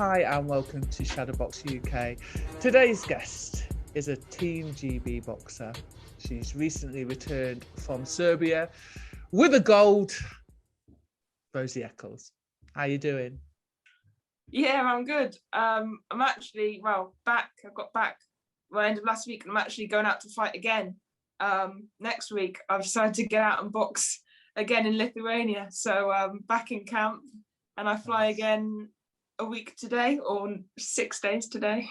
Hi and welcome to Shadowbox UK. Today's guest is a Team GB boxer. She's recently returned from Serbia with a gold. Rosie Eccles. How you doing? Yeah, I'm good. I'm actually, back. I got back end of last week, and I'm actually going out to fight again. Next week, I've decided to get out and box again in Lithuania. So back in camp, and I fly again a week today, or 6 days today.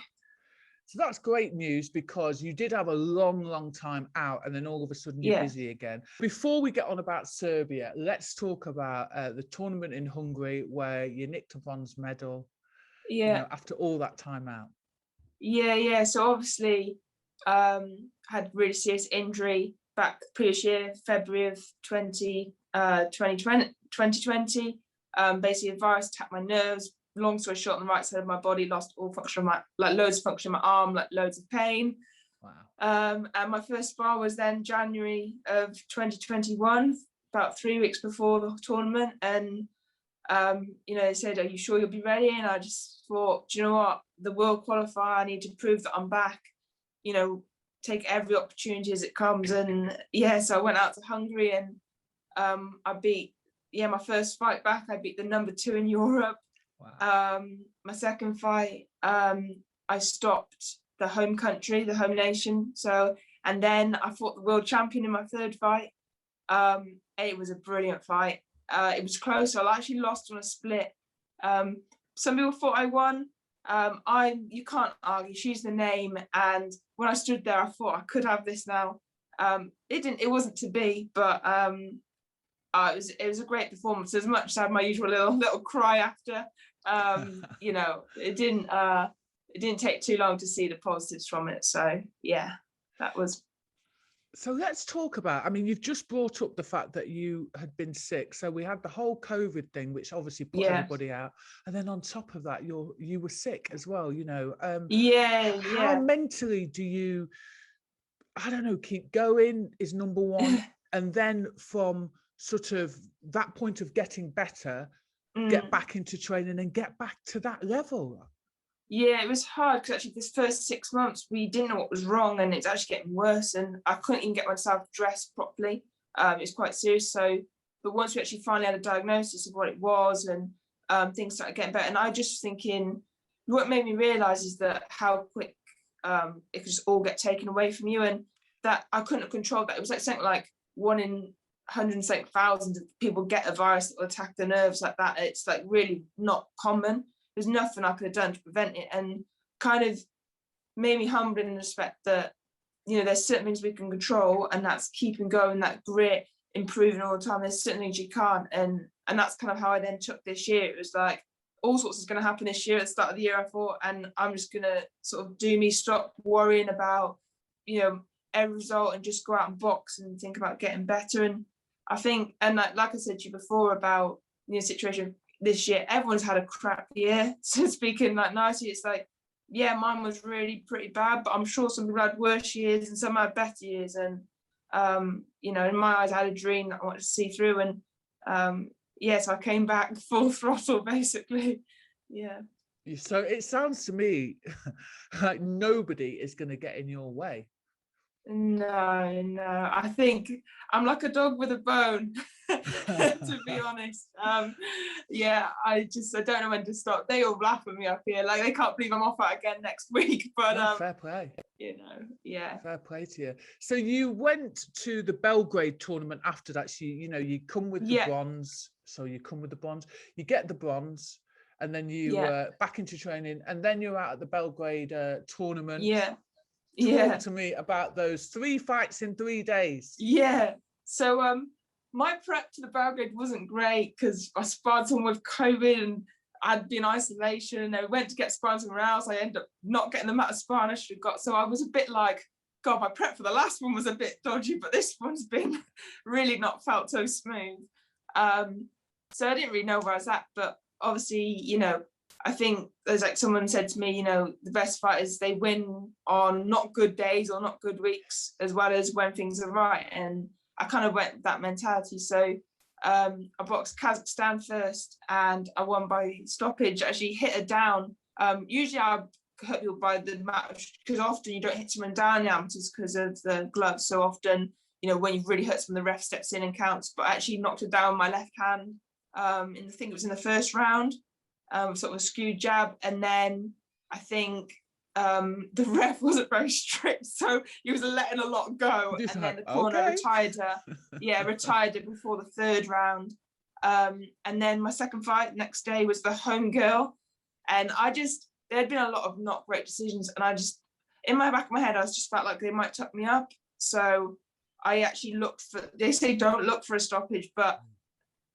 So that's great news, because you did have a long time out, and then all of a sudden you're busy again. Before we get on about Serbia, let's talk about the tournament in Hungary where you nicked a bronze medal. Yeah. You know, after all that time out. Yeah. So obviously, had really serious injury back previous year, February of 2020. Basically, a virus attacked my nerves. Long story short, on the right side of my body, lost all function of my, loads of function in my arm, loads of pain. Wow. And my first spar was then January of 2021, about 3 weeks before the tournament. And they said, "Are you sure you'll be ready?" And I just thought, do you know what? The world qualifier, I need to prove that I'm back. Take every opportunity as it comes. And so I went out to Hungary, and I beat my first fight back. I beat the number 2 in Europe. Wow. My second fight, I stopped the home country, the home nation. And then I fought the world champion in my third fight. It was a brilliant fight. It was close. I actually lost on a split. Some people thought I won. You can't argue. She's the name. And when I stood there, I thought I could have this now. It wasn't to be, but it was a great performance. As much as I had my usual little cry after. It didn't take too long to see the positives from it. So yeah, that was. So let's talk about, you've just brought up the fact that you had been sick. So we had the whole COVID thing, which obviously put everybody out. And then on top of that, you were sick as well, How mentally do you, keep going is number one. And then from sort of that point of getting better, get back into training and get back to that level. Yeah, it was hard, because actually this first 6 months we didn't know what was wrong, and it's actually getting worse, and I couldn't even get myself dressed properly. It's quite serious. But once we actually finally had a diagnosis of what it was, and things started getting better, and I just thinking, what made me realize is that how quick it could just all get taken away from you, and that I couldn't have controlled that. It was like something like 1 in 100,000 of people get a virus that will attack the nerves like that. It's like really not common. There's nothing I could have done to prevent it, and kind of made me humble in the respect that, there's certain things we can control, and that's keeping going, that grit, improving all the time. There's certain things you can't, and that's kind of how I then took this year. It was like all sorts is going to happen this year. At the start of the year, I thought, and I'm just going to sort of do me, stop worrying about, every result, and just go out and box and think about getting better. And I think, and like I said to you before about situation this year, everyone's had a crap year. So speaking nicely, it's like, mine was really pretty bad, but I'm sure some people had worse years and some had better years. And in my eyes, I had a dream that I wanted to see through, and so I came back full throttle basically. Yeah. So it sounds to me like nobody is going to get in your way. No, I think I'm like a dog with a bone, to be honest. I don't know when to stop. They all laugh at me up here, like they can't believe I'm off out again next week. But fair play. Fair play to you. So you went to the Belgrade tournament after that. So you come with the bronze. So you come with the bronze, you get the bronze, and then you back into training, and then you're out at the Belgrade tournament. Talk to me about those 3 fights in 3 days. So my prep to the Belgrade wasn't great, because I sparred someone with COVID and I'd been in isolation, and I went to get sparring somewhere else. I ended up not getting the amount of sparring I should have got. So I was a bit like, God, my prep for the last one was a bit dodgy, but this one's been really not felt so smooth. So I didn't really know where I was at, but obviously, I think there's like someone said to me, the best fighters, they win on not good days or not good weeks, as well as when things are right. And I kind of went with that mentality. So I boxed Kazakhstan first, and I won by stoppage. Actually hit her down. Usually I hurt people by the match, because often you don't hit someone down in amateurs because of the gloves. So often, when you've really hurt someone, the ref steps in and counts. But I actually knocked her down with my left hand. I think it was in the first round, sort of a skewed jab, and then I think the ref wasn't very strict, so he was letting a lot go, and then the corner retired her. Yeah, retired her before the third round. And then my second fight next day was the home girl, and there'd been a lot of not great decisions, and in my back of my head, I just felt like they might tuck me up. So I actually they say don't look for a stoppage, but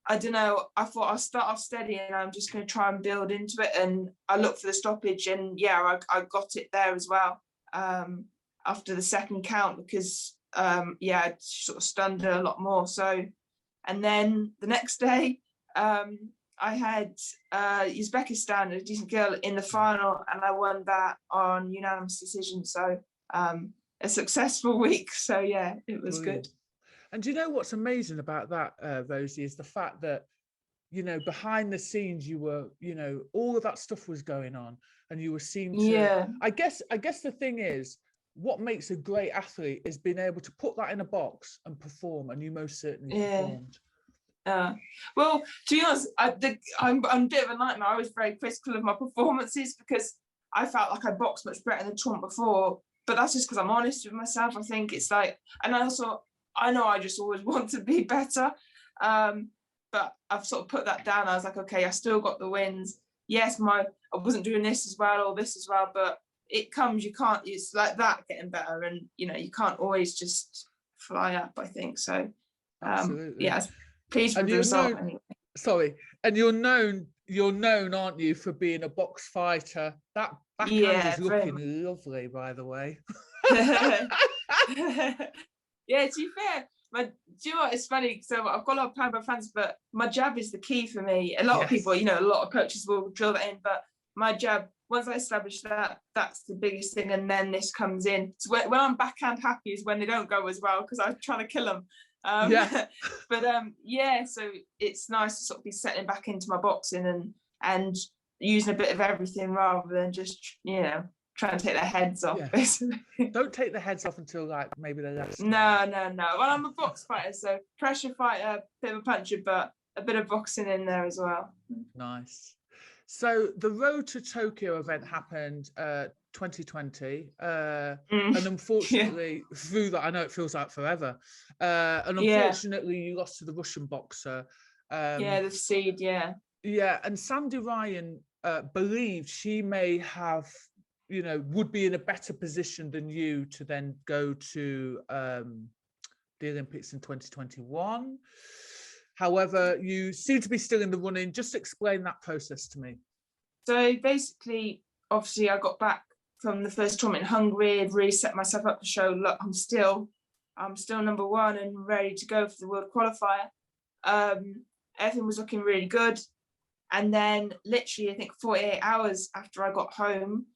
I don't know, I thought I'll start off steady and I'm just going to try and build into it. And I looked for the stoppage, and yeah, I got it there as well after the second count, because I sort of stunned her a lot more. So, and then the next day, I had Uzbekistan, a decent girl, in the final, and I won that on unanimous decision. So a successful week. So yeah, it was good. And do you know what's amazing about that, Rosie, is the fact that, behind the scenes, you were, all of that stuff was going on, and you were seen to, yeah. I guess the thing is, what makes a great athlete is being able to put that in a box and perform, and you most certainly performed. Well, to be honest, I'm a bit of a nightmare. I was very critical of my performances, because I felt like I boxed much better than the tournament before, but that's just because I'm honest with myself. I think it's like, and I know I just always want to be better, but I've sort of put that down. I was like, okay, I still got the wins. Yes, I wasn't doing this as well or this as well, but it comes, it's like that getting better, and you can't always just fly up, I think. So absolutely. Yeah, pleased with the result anyway. Sorry, and you're known, aren't you, for being a box fighter? That backhand is looking lovely, by the way. Yeah, to be fair, do you know what? It's funny. So I've got a lot of pound fans, but my jab is the key for me. A lot of people, a lot of coaches will drill that in, but my jab, once I establish that, that's the biggest thing, and then this comes in. So when I'm backhand happy is when they don't go as well, because I'm trying to kill them. But so it's nice to sort of be settling back into my boxing and using a bit of everything rather than just trying to take their heads off. Basically. Don't take the heads off until like maybe the last. No. Well, I'm a box fighter, so pressure fighter, bit of a puncher, but a bit of boxing in there as well. Nice. So the Road to Tokyo event happened 2020, and unfortunately through that, I know it feels like forever, and unfortunately you lost to the Russian boxer. The seed, and Sandy Ryan believed she may have, would be in a better position than you to then go to the Olympics in 2021. However, you seem to be still in the running. Just explain that process to me. So basically, obviously, I got back from the first tournament in Hungary, I'd really set myself up to show, look, I'm still number one and ready to go for the world qualifier. Everything was looking really good. And then literally, I think 48 hours after I got home,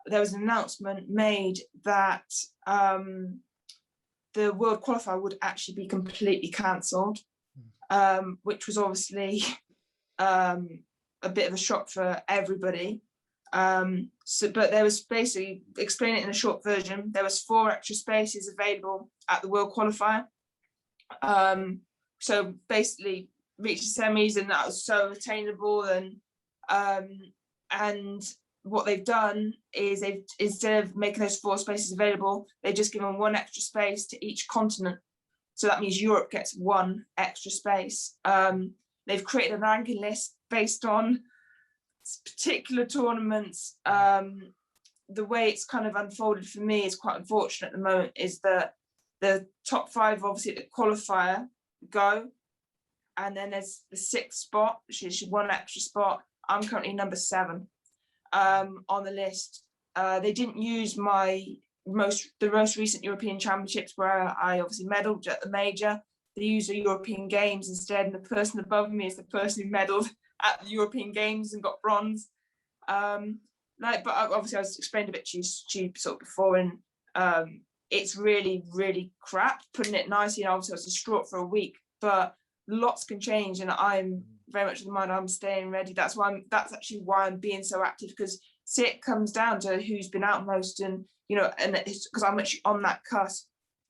there was an announcement made that the world qualifier would actually be completely cancelled, which was obviously a bit of a shock for everybody. But there was, basically, explain it in a short version, there was 4 extra spaces available at the world qualifier. So basically reached the semis, and that was so attainable. And what they've done is they've, instead of making those 4 spaces available, they've just given 1 extra space to each continent. So that means Europe gets 1 extra space. They've created a ranking list based on particular tournaments. The way it's kind of unfolded for me is quite unfortunate at the moment, is that the top 5, obviously, at the qualifier go, and then there's the 6th spot, which is 1 extra spot. I'm currently number 7 on the list. They didn't use the most recent European Championships, where I obviously medalled at the major. They used the European Games instead, and the person above me is the person who medalled at the European Games and got bronze. But obviously I was explained a bit to you sort of before, and it's really, really crap, putting it nicely. And obviously I was distraught for a week, but lots can change, and I'm very much of the mind I'm staying ready. That's actually why I'm being so active, because it comes down to who's been out most, and and it's because I'm actually on that cusp,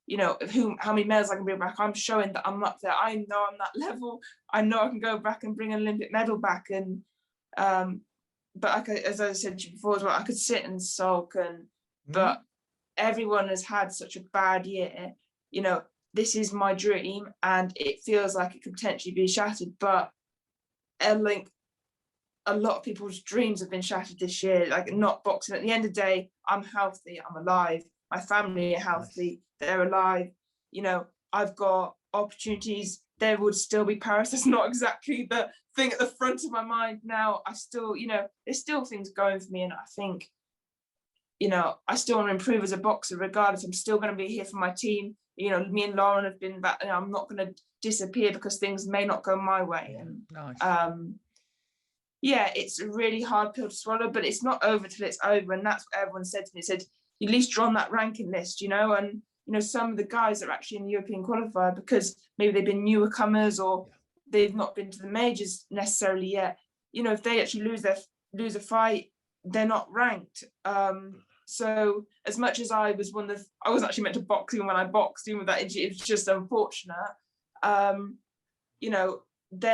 of how many medals I can bring back. I'm showing that I'm up there. I know I'm that level. I know I can go back and bring an Olympic medal back. And but as I said to you before as well, I could sit and sulk, but everyone has had such a bad year. This is my dream, and it feels like it could potentially be shattered. But I think a lot of people's dreams have been shattered this year, like not boxing. At the end of the day, I'm healthy, I'm alive, my family are healthy, they're alive. I've got opportunities. There would still be Paris. That's not exactly the thing at the front of my mind now. I still, there's still things going for me, and I think, I still want to improve as a boxer regardless. I'm still going to be here for my team. Me and Lauren have been back, and I'm not going to disappear because things may not go my way. And it's a really hard pill to swallow, but it's not over till it's over. And that's what everyone said to me. They said, at least you're on that ranking list, and some of the guys that are actually in the European qualifier, because maybe they've been newer comers or they've not been to the majors necessarily yet. If they actually lose a fight, they're not ranked. So as much as I wasn't actually meant to box even when I boxed, even with that injury, it was just unfortunate. They're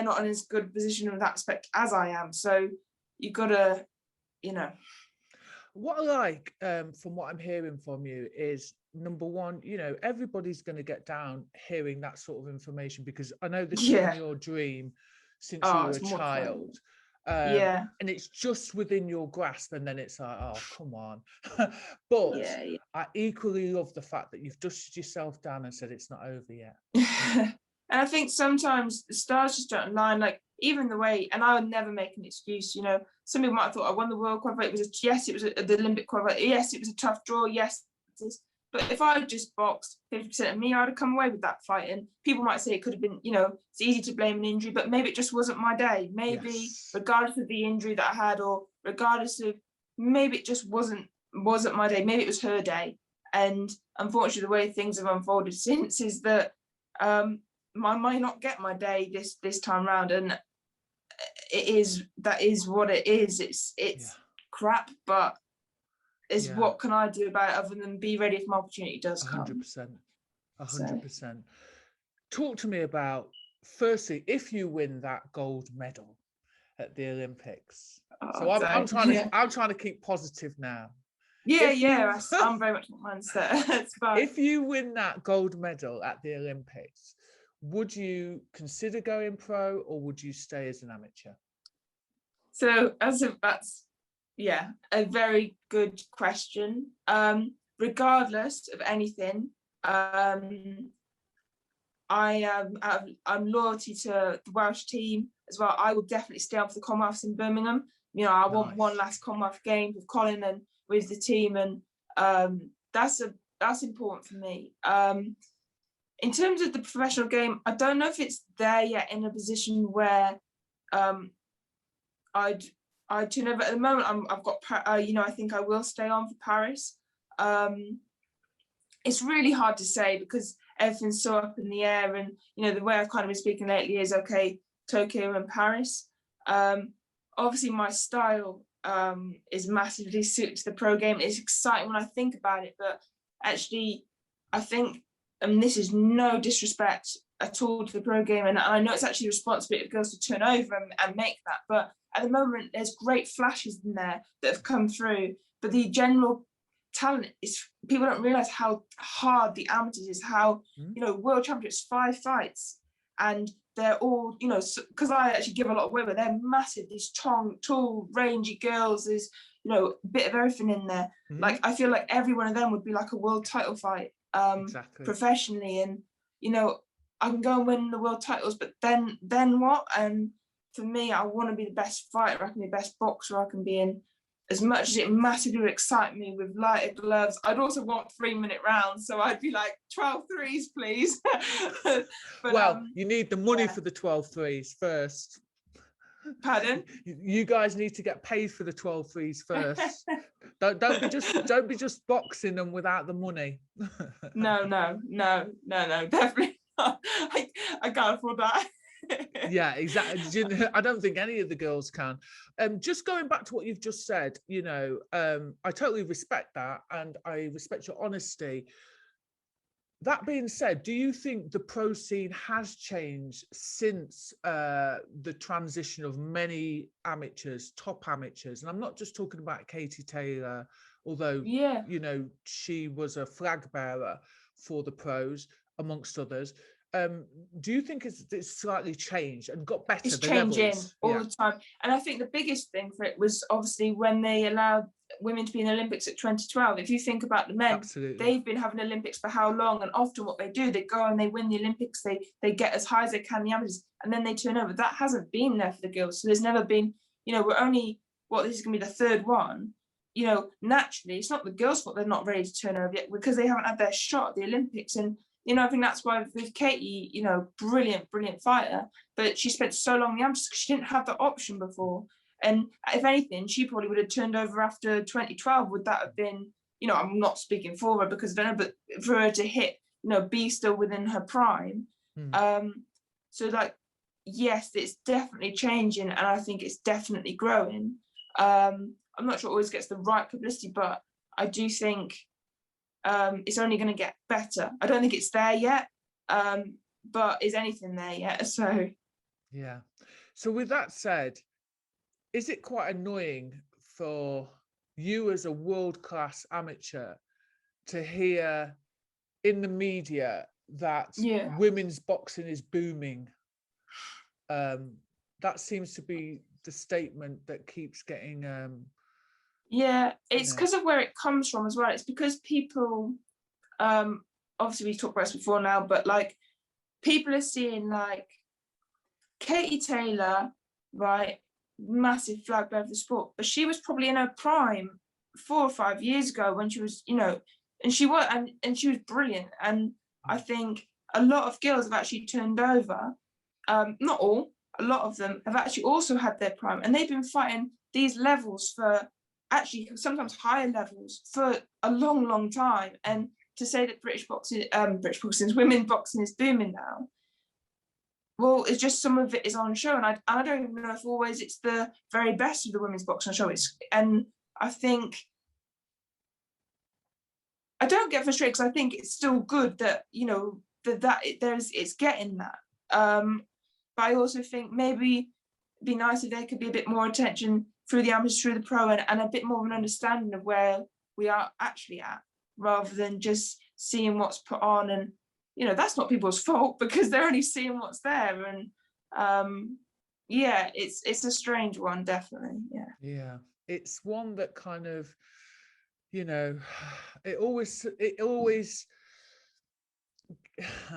not in as good a position in that aspect as I am. So you gotta, What I like from what I'm hearing from you is, number one, everybody's going to get down hearing that sort of information, because I know this has been your dream since you were a child. And it's just within your grasp, and then it's like, oh, come on. But I equally love the fact that you've dusted yourself down and said it's not over yet. And I think sometimes the stars just don't align, like even the way, and I would never make an excuse, some people might have thought I won the world qualifier. It was the Olympic qualifier. Yes, it was a tough draw. Yes, but if I had just boxed 50% of me, I'd have come away with that fight. And people might say it could have been, it's easy to blame an injury, but maybe it just wasn't my day. Maybe regardless of the injury that I had, or regardless of, maybe it just wasn't my day. Maybe it was her day. And unfortunately, the way things have unfolded since is that I might not get my day this time round, and that is what it is. It's crap, but what can I do about it other than be ready if my opportunity does come? 100%. Talk to me about, firstly, if you win that gold medal at the Olympics. I'm trying to keep positive now. I'm very much my mindset. If you win that gold medal at the Olympics, would you consider going pro, or would you stay as an amateur? So that's a very good question. Regardless of anything, I'm loyalty to the Welsh team as well. I will definitely stay on for the Commonwealths in Birmingham. I want one last Commonwealth game with Colin and with the team, and that's important for me. In terms of the professional game, I don't know if it's there yet in a position where I'd tune over. At the moment, I've got I think I will stay on for Paris. It's really hard to say because everything's so up in the air, and the way I've kind of been speaking lately is Tokyo and Paris. Obviously my style is massively suited to the pro game. It's exciting when I think about it, but actually I think, and this is no disrespect at all to the pro game, and I know it's actually a responsibility of girls to turn over and make that, but at the moment there's great flashes in there that have come through, but the general talent is, people don't realize how hard the amateurs is, how world championships 5 fights, and they're all because I actually give a lot of women, they're massive, these tall rangy girls, there's a bit of everything in there. Like I feel like every one of them would be like a world title fight professionally, and I can go and win the world titles, but then what? And for me, I want to be the best fighter, I can be the best boxer I can be in. As much as it massively would excite me with lighter gloves, I'd also want 3-minute rounds. So I'd be like, 12 threes, please. But, you need the money for the 12 threes first. Pardon? You guys need to get paid for the 12 threes first. don't be just boxing them without the money. No, definitely not. I can't afford that. Yeah, exactly. I don't think any of the girls can. Just going back to what you've just said, you know, I totally respect that, and I respect your honesty. That being said, do you think the pro scene has changed since the transition of many amateurs, top amateurs? And I'm not just talking about Katie Taylor, although, Yeah, you know, she was a flag bearer for the pros, amongst others. Do you think it's slightly changed and got better, it's the changing levels? all Yeah, the time. And I think the biggest thing for it was obviously when they allowed women to be in the Olympics at 2012. If you think about the men, absolutely. they've been having Olympics for how long? And often what they do, they go and they win the Olympics, they get as high as they can in the amateurs, and then they turn over. That hasn't been there for the girls. So there's never been, you know, we're only, this is going to be the third one. You know, naturally, it's not the girls' fault they're not ready to turn over yet, because they haven't had their shot at the Olympics. And, you know, I think that's why with Katie, you know, brilliant fighter, but she spent so long in the amateurs because she didn't have that option before. And if anything, she probably would have turned over after 2012. Would that have been, you know, I'm not speaking for her because I don't know, but for her to hit, you know, be still within her prime. So like, yes, it's definitely changing, and I think it's definitely growing. I'm not sure it always gets the right publicity, but I do think it's only going to get better. I don't think it's there yet, but is anything there yet? So Yeah. So with that said, is it quite annoying for you as a world-class amateur to hear in the media that yeah, women's boxing is booming? That seems to be the statement that keeps getting yeah, it's know. because of where it comes from as well. It's because people, obviously we've talked about this before now, but like people are seeing like Katie Taylor, right, massive flag bearer of the sport, but she was probably in her prime 4 or 5 years ago when she was, you know, and she was and she was brilliant. And I think a lot of girls have actually turned over. Not all, a lot of them have actually also had their prime, and they've been fighting these levels for actually sometimes higher levels for a long time. And to say that British boxing, women's boxing is booming now, well, it's just some of it is on show, and I don't even know if always it's the very best of the women's boxing on show. And I think I don't get frustrated because I think it's still good that, you know, it's getting that. But I also think maybe it'd be nice if there could be a bit more attention through the amateurs, through the pro, and a bit more of an understanding of where we are actually at, rather than just seeing what's put on. And, you know, that's not people's fault because they're only seeing what's there. And yeah, it's a strange one, definitely. Yeah, it's one that kind of, you know, it always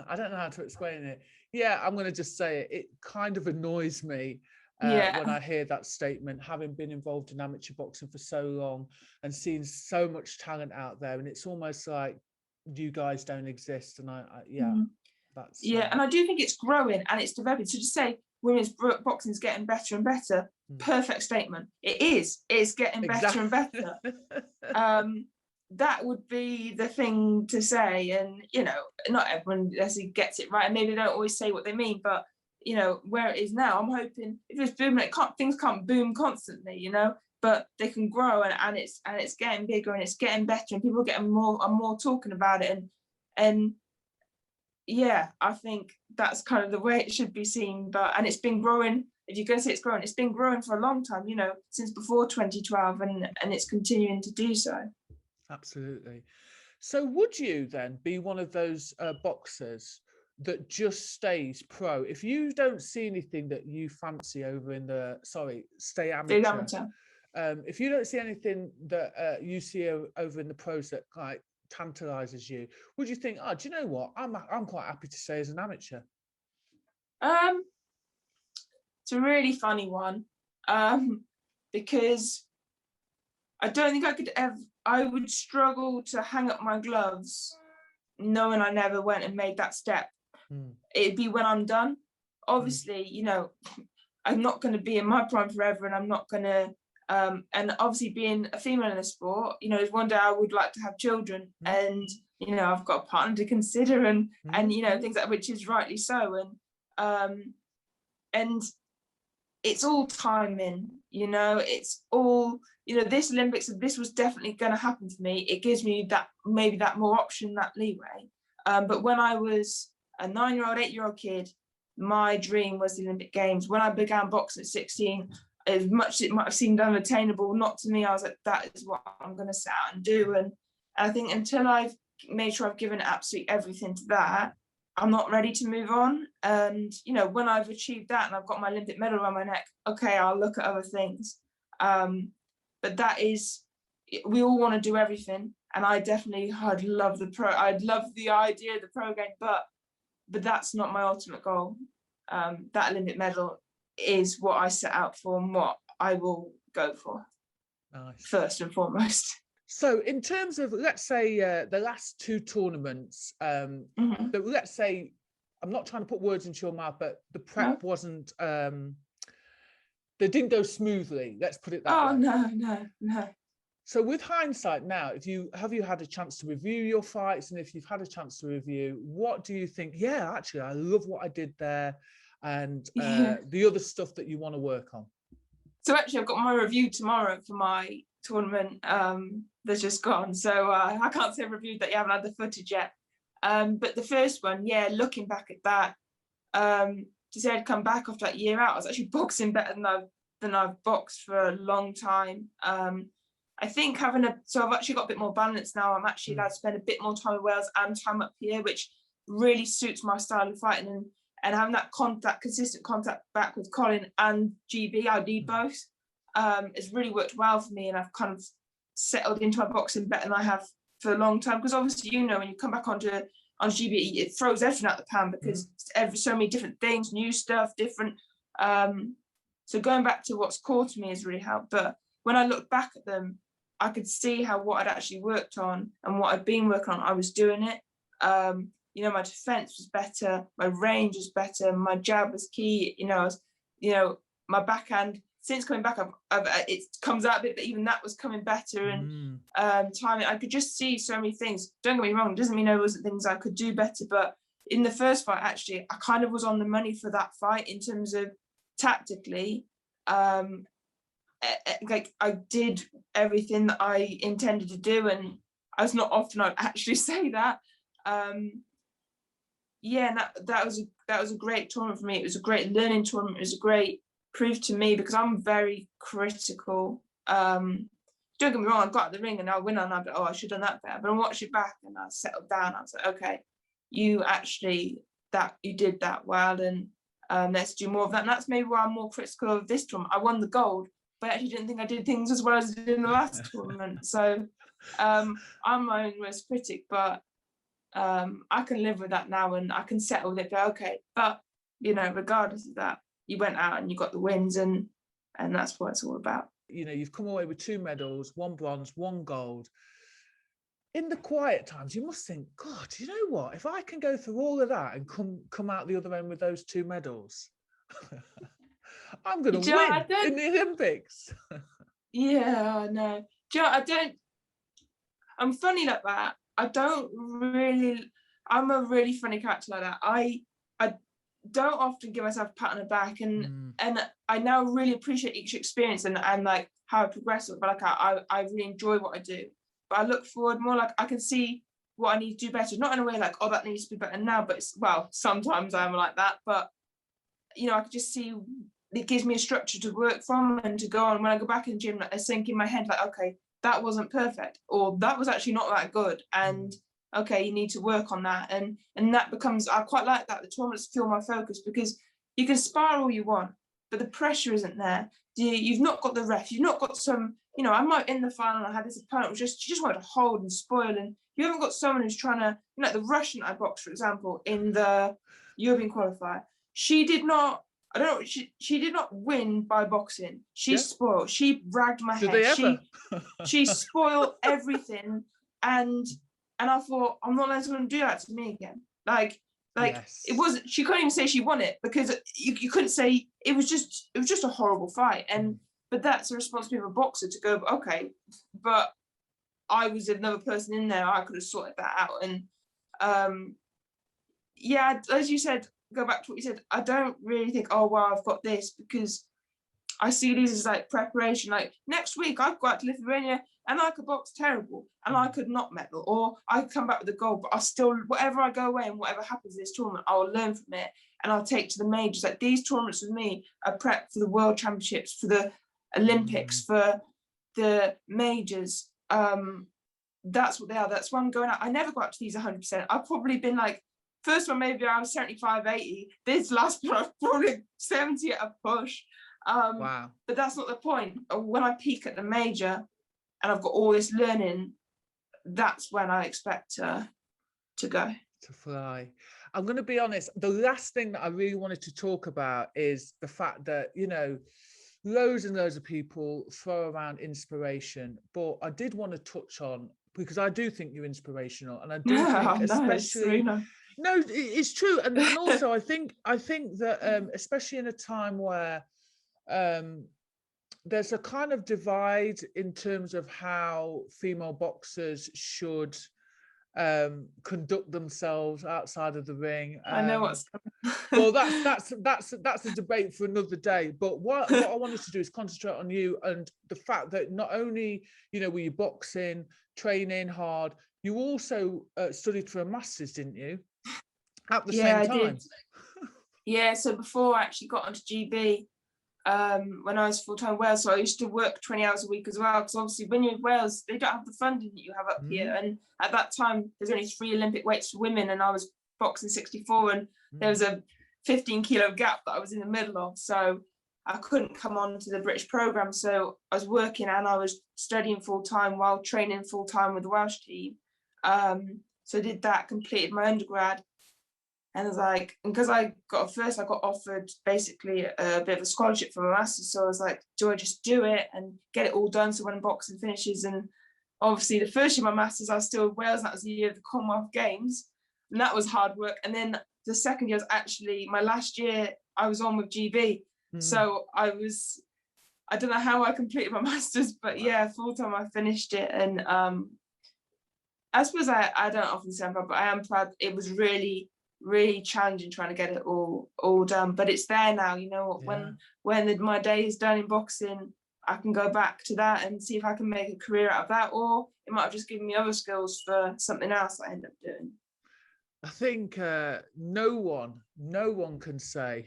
I don't know how to explain it. Yeah, I'm going to just say it. It kind of annoys me when I hear that statement, having been involved in amateur boxing for so long and seeing so much talent out there. And it's almost like you guys don't exist. And that's... And I do think it's growing and it's developing. So to say women's boxing is getting better and better, perfect statement. It is. It's getting better and better. That would be the thing to say. And, you know, not everyone necessarily gets it right, and maybe they don't always say what they mean, but, you know, where it is now, I'm hoping if it's booming, things can't boom constantly, you know, but they can grow, and it's getting bigger and it's getting better, and people are getting more talking about it. And yeah, I think that's kind of the way it should be seen. And it's been growing. If you're going to say it's growing, it's been growing for a long time, you know, since before 2012, and it's continuing to do so. Absolutely. So would you then be one of those boxers that just stays pro? If you don't see anything that you fancy over in the, stay amateur. If you don't see anything that you see over in the pros that like tantalizes you, would you think, oh, do you know what? I'm quite happy to stay as an amateur? It's a really funny one, because I don't think I could ever. I would struggle to hang up my gloves knowing I never went and made that step. It'd be when I'm done. Obviously, you know, I'm not going to be in my prime forever, and I'm not going to, and obviously being a female in the sport, you know, one day I would like to have children, and, you know, I've got a partner to consider, and you know, things like, which is rightly so. And and it's all timing, you know, it's all, you know, this Olympics, this was definitely going to happen for me. It gives me that, maybe that more option, that leeway. But when I was a 9-year-old, 8-year-old kid, my dream was the Olympic Games. When I began boxing at 16, as much as it might have seemed unattainable, not to me, I was like, that is what I'm going to set out and do. And I think until I've made sure I've given absolutely everything to that, I'm not ready to move on. And, you know, when I've achieved that and I've got my Olympic medal around my neck, okay, I'll look at other things. But that is, we all want to do everything. And I definitely, I'd love the idea of the pro game, but that's not my ultimate goal. That Olympic medal is what I set out for and what I will go for. Nice. First and foremost. So in terms of, let's say, the last 2 tournaments, but let's say, I'm not trying to put words into your mouth, but the prep wasn't, they didn't go smoothly. Let's put it that way. Oh, no. So with hindsight now, have you had a chance to review your fights? And if you've had a chance to review, what do you think? Yeah, actually, I love what I did there. And the other stuff that you want to work on. So actually, I've got my review tomorrow for my tournament that's just gone. So I can't say I've reviewed that. You haven't had the footage yet. But the first one, yeah, looking back at that, to say I'd come back after that year out, I was actually boxing better than I've boxed for a long time. I think so I've actually got a bit more balance now. I'm actually allowed to spend a bit more time in Wales and time up here, which really suits my style of fighting, and having that consistent contact back with Colin and GB, I need both. It's really worked well for me, and I've kind of settled into my boxing better than I have for a long time. Because obviously, you know, when you come back on GB, it throws everything out the pan because so many different things, new stuff, different. So going back to what's core to me has really helped. But when I look back at them, I could see what I'd actually worked on and what I'd been working on. I was doing it. You know, my defense was better, my range was better, my jab was key. My backhand, since coming back, it comes out a bit, but even that was coming better. And timing, I could just see so many things. Don't get me wrong, it doesn't mean there wasn't things I could do better, but in the first fight, actually, I kind of was on the money for that fight in terms of tactically. Like, I did everything that I intended to do, and it's not often I'd actually say that. Yeah, and that was a great tournament for me. It was a great learning tournament. It was a great proof to me, because I'm very critical. Don't get me wrong, I got out the ring and I win and I'd be, I should have done that better. But I watched it back and I settled down. I was like, okay, you did that well, and let's do more of that. And that's maybe why I'm more critical of this tournament. I won the gold, but I actually didn't think I did things as well as I did in the last tournament. So I'm my own worst critic, but I can live with that now, and I can settle with it. Go, okay, but you know, regardless of that, you went out and you got the wins, and that's what it's all about. You know, you've come away with 2 medals, 1 bronze, 1 gold. In the quiet times, you must think, God, you know what? If I can go through all of that and come out the other end with those 2 medals, I'm going to win in the Olympics. Yeah, no. I'm funny like that. I'm a really funny character like that. I don't often give myself a pat on the back, and I now really appreciate each experience and like how I progress. But like I really enjoy what I do. But I look forward more, like I can see what I need to do better. Not in a way like, oh, that needs to be better now, but sometimes I'm like that. But you know, I can just see it gives me a structure to work from and to go on. When I go back in the gym, like, I think in my head, like, okay, that wasn't perfect, or that was actually not that good, and okay, you need to work on that. And that becomes, I quite like that. The tournaments feel my focus, because you can spar all you want, but the pressure isn't there. You've not got the ref, you've not got some, you know, I might in the final, I had this opponent she just wanted to hold and spoil, and you haven't got someone who's trying to, you know, like the Russian I boxed, for example, in the European qualifier, she did not win by boxing. She spoiled, she ragged my head, she spoiled everything, and I thought, I'm not letting someone do that to me again. Like yes. It wasn't, she couldn't even say she won it, because you couldn't say, it was just a horrible fight. But that's the responsibility of a boxer to go, okay, but I was another person in there, I could have sorted that out. And yeah, as you said, go back to what you said, I don't really think, oh wow, I've got this, because I see these as like preparation. Like next week I'd go out to Lithuania and I could box terrible and I could not medal, or I could come back with a gold, but I'll still, whatever I go away and whatever happens in this tournament, I'll learn from it and I'll take to the majors. Like these tournaments with me are prep for the World Championships, for the Olympics, for the majors. That's what they are. That's why I'm going out. I never got to these 100%. I've probably been like, first one maybe I was 75, 80. This last one I've probably 70 at a push. Wow. But that's not the point. When I peak at the major and I've got all this learning, that's when I expect to go. To fly. I'm going to be honest, the last thing that I really wanted to talk about is the fact that, you know, loads and loads of people throw around inspiration, but I did want to touch on, because I do think you're inspirational, and I do think especially no, it's true, and also I think that especially in a time where there's a kind of divide in terms of how female boxers should conduct themselves outside of the ring. I know what's well, that's a debate for another day. But what I wanted to do is concentrate on you and the fact that not only, you know, were you boxing, training hard, you also studied for a master's, didn't you? At the same time. I did. Yeah, so before I actually got onto GB, when I was full-time in Wales, so I used to work 20 hours a week as well, because obviously when you're in Wales, they don't have the funding that you have up here, and at that time there's only 3 Olympic weights for women, and I was boxing 64, and there was a 15-kilo gap that I was in the middle of, so I couldn't come on to the British programme. So I was working and I was studying full-time while training full-time with the Welsh team. So I did that, completed my undergrad. And I was like, and because I got offered basically a bit of a scholarship for my master's. So I was like, do I just do it and get it all done so when boxing finishes? And obviously the first year of my master's, I was still in Wales, and that was the year of the Commonwealth Games. And that was hard work. And then the second year was actually my last year, I was on with GB. So I don't know how I completed my master's, but yeah, full time I finished it. And I suppose I don't often say I'm proud, but I am proud. It was really challenging trying to get it all done, but it's there now. You know, when my day is done in boxing, I can go back to that and see if I can make a career out of that, or it might have just given me other skills for something else I end up doing. I think no one can say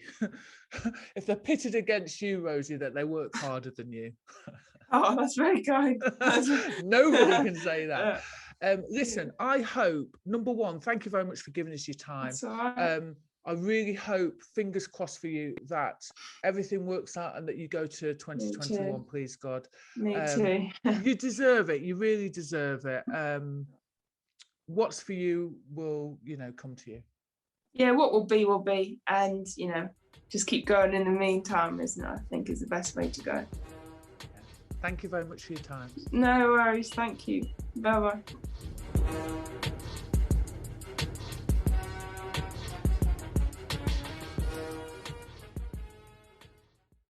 if they're pitted against you, Rosie, that they work harder than you. Oh, that's very kind. Nobody can say that. Listen, I hope, number one, thank you very much for giving us your time. That's all right. I really hope, fingers crossed for you, that everything works out and that you go to 2021, please God. Me too. You deserve it. You really deserve it. What's for you will, you know, come to you. Yeah, what will be. And, you know, just keep going in the meantime, isn't it? I think is the best way to go. Thank you very much for your time. No worries. Thank you. Bye-bye.